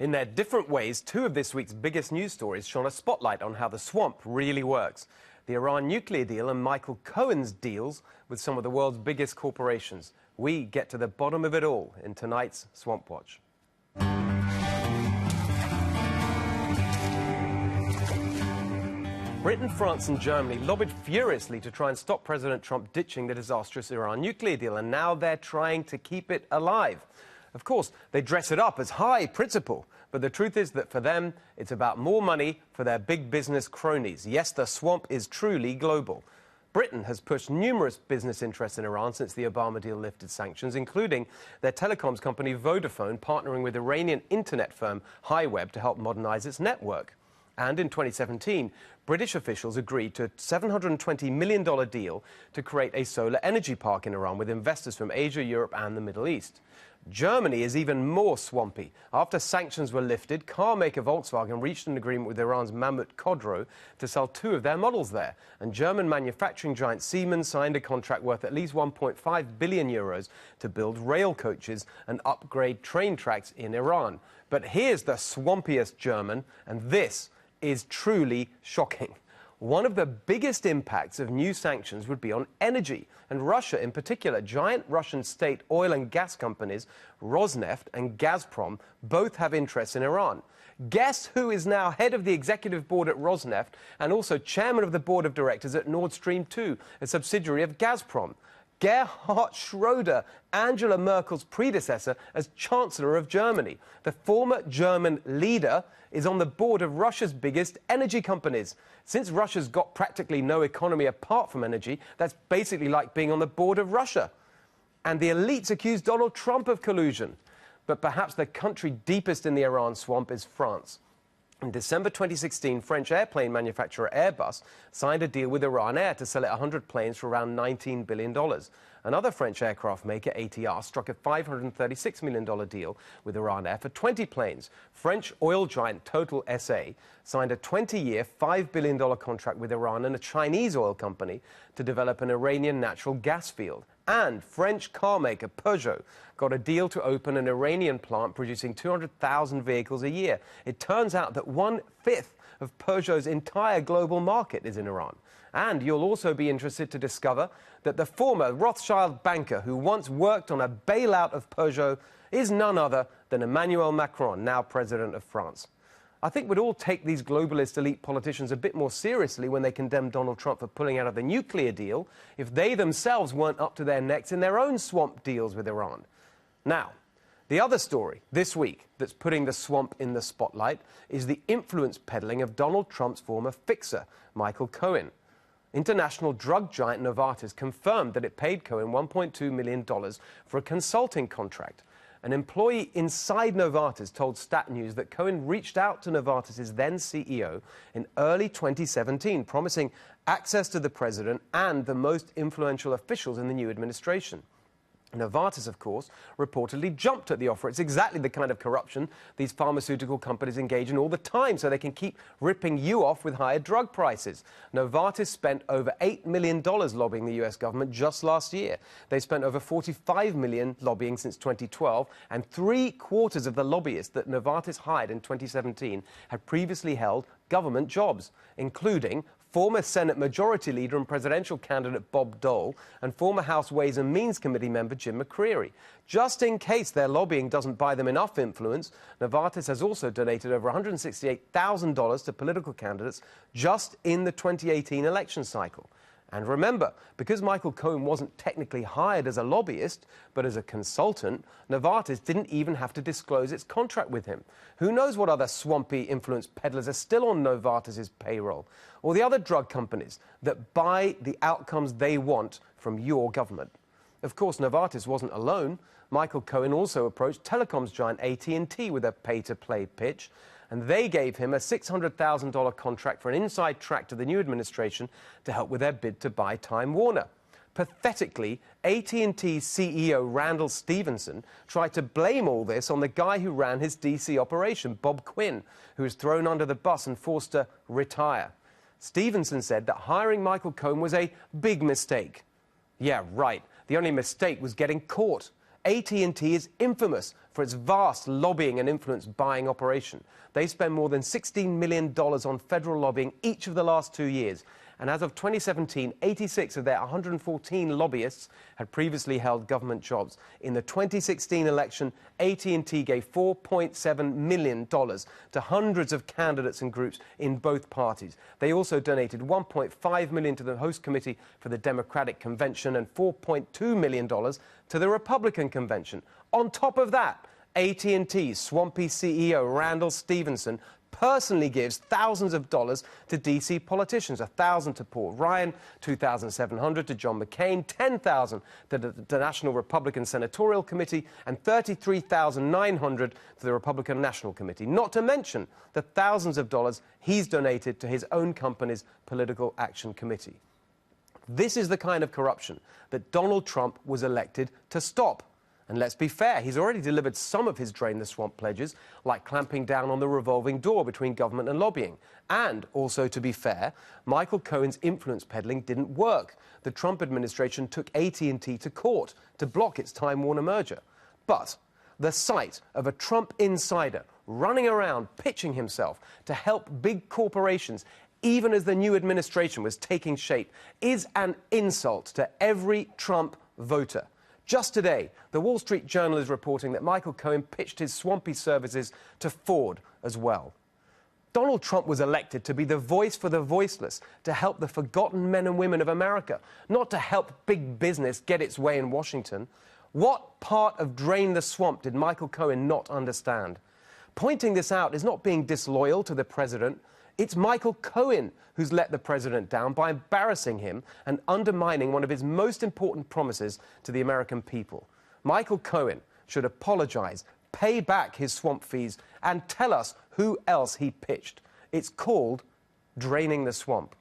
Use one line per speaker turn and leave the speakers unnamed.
In their different ways, two of this week's biggest news stories shone a spotlight on how the swamp really works. The Iran nuclear deal and Michael Cohen's deals with some of the world's biggest corporations. We get to the bottom of it all in tonight's Swamp Watch. Britain, France and Germany lobbied furiously to try and stop President Trump ditching the disastrous Iran nuclear deal, and now they're trying to keep it alive. Of course, they dress it up as high principle, but the truth is that for them, it's about more money for their big business cronies. Yes, the swamp is truly global. Britain has pushed numerous business interests in Iran since the Obama deal lifted sanctions, including their telecoms company Vodafone partnering with Iranian internet firm Hiweb to help modernize its network. And in 2017, British officials agreed to a $720 million deal to create a solar energy park in Iran with investors from Asia, Europe and the Middle East. Germany is even more swampy. After sanctions were lifted, car maker Volkswagen reached an agreement with Iran's Mahmut Khodro to sell two of their models there. And German manufacturing giant Siemens signed a contract worth at least 1.5 billion euros to build rail coaches and upgrade train tracks in Iran. But here's the swampiest German, and this is truly shocking. One of the biggest impacts of new sanctions would be on energy, and Russia in particular. Giant Russian state oil and gas companies Rosneft and Gazprom both have interests in Iran. Guess who is now head of the executive board at Rosneft and also chairman of the board of directors at Nord Stream 2, a subsidiary of Gazprom? Gerhard Schroeder, Angela Merkel's predecessor as Chancellor of Germany. The former German leader is on the board of Russia's biggest energy companies. Since Russia's got practically no economy apart from energy, that's basically like being on the board of Russia. And the elites accuse Donald Trump of collusion. But perhaps the country deepest in the Iran swamp is France. In December 2016, French airplane manufacturer Airbus signed a deal with Iran Air to sell it 100 planes for around $19 billion. Another French aircraft maker, ATR, struck a $536 million deal with Iran Air for 20 planes. French oil giant Total SA signed a 20-year, $5 billion contract with Iran and a Chinese oil company to develop an Iranian natural gas field. And French car maker Peugeot got a deal to open an Iranian plant producing 200,000 vehicles a year. It turns out that 1/5 of Peugeot's entire global market is in Iran. And you'll also be interested to discover that the former Rothschild banker who once worked on a bailout of Peugeot is none other than Emmanuel Macron, now president of France. I think we'd all take these globalist elite politicians a bit more seriously when they condemn Donald Trump for pulling out of the nuclear deal if they themselves weren't up to their necks in their own swamp deals with Iran. Now, the other story this week that's putting the swamp in the spotlight is the influence peddling of Donald Trump's former fixer, Michael Cohen. International drug giant Novartis confirmed that it paid Cohen $1.2 million for a consulting contract. An employee inside Novartis told Stat News that Cohen reached out to Novartis' then CEO in early 2017, promising access to the president and the most influential officials in the new administration. Novartis, of course, reportedly jumped at the offer. It's exactly the kind of corruption these pharmaceutical companies engage in all the time, so they can keep ripping you off with higher drug prices. Novartis spent over $8 million lobbying the US government just last year. They spent over $45 million lobbying since 2012, and 3/4 of the lobbyists that Novartis hired in 2017 had previously held government jobs, including former Senate Majority Leader and presidential candidate Bob Dole and former House Ways and Means Committee member Jim McCreary. Just in case their lobbying doesn't buy them enough influence, Novartis has also donated over $168,000 to political candidates just in the 2018 election cycle. And remember, because Michael Cohen wasn't technically hired as a lobbyist, but as a consultant, Novartis didn't even have to disclose its contract with him. Who knows what other swampy influence peddlers are still on Novartis' payroll, or the other drug companies that buy the outcomes they want from your government. Of course, Novartis wasn't alone. Michael Cohen also approached telecoms giant AT&T with a pay-to-play pitch, and they gave him a $600,000 contract for an inside track to the new administration to help with their bid to buy Time Warner. Pathetically, AT&T's CEO Randall Stephenson tried to blame all this on the guy who ran his DC operation, Bob Quinn, who was thrown under the bus and forced to retire. Stephenson said that hiring Michael Cohen was a big mistake. Yeah, right. The only mistake was getting caught. AT&T is infamous for its vast lobbying and influence buying operation. They spend more than $16 million on federal lobbying each of the last 2 years. And as of 2017, 86 of their 114 lobbyists had previously held government jobs. In the 2016 election, AT&T gave $4.7 million to hundreds of candidates and groups in both parties. They also donated $1.5 million to the host committee for the Democratic Convention and $4.2 million to the Republican Convention. On top of that, AT&T's swampy CEO Randall Stephenson personally gives thousands of dollars to D.C. politicians, $1,000 to Paul Ryan, $2,700 to John McCain, $10,000 to the National Republican Senatorial Committee, and $33,900 to the Republican National Committee, not to mention the thousands of dollars he's donated to his own company's Political Action Committee. This is the kind of corruption that Donald Trump was elected to stop. And let's be fair, he's already delivered some of his Drain the Swamp pledges, like clamping down on the revolving door between government and lobbying. And also, to be fair, Michael Cohen's influence peddling didn't work. The Trump administration took AT&T to court to block its Time Warner merger. But the sight of a Trump insider running around pitching himself to help big corporations, even as the new administration was taking shape, is an insult to every Trump voter. Just today, the Wall Street Journal is reporting that Michael Cohen pitched his swampy services to Ford as well. Donald Trump was elected to be the voice for the voiceless, to help the forgotten men and women of America, not to help big business get its way in Washington. What part of Drain the Swamp did Michael Cohen not understand? Pointing this out is not being disloyal to the president. It's Michael Cohen who's let the president down by embarrassing him and undermining one of his most important promises to the American people. Michael Cohen should apologize, pay back his swamp fees, and tell us who else he pitched. It's called draining the swamp.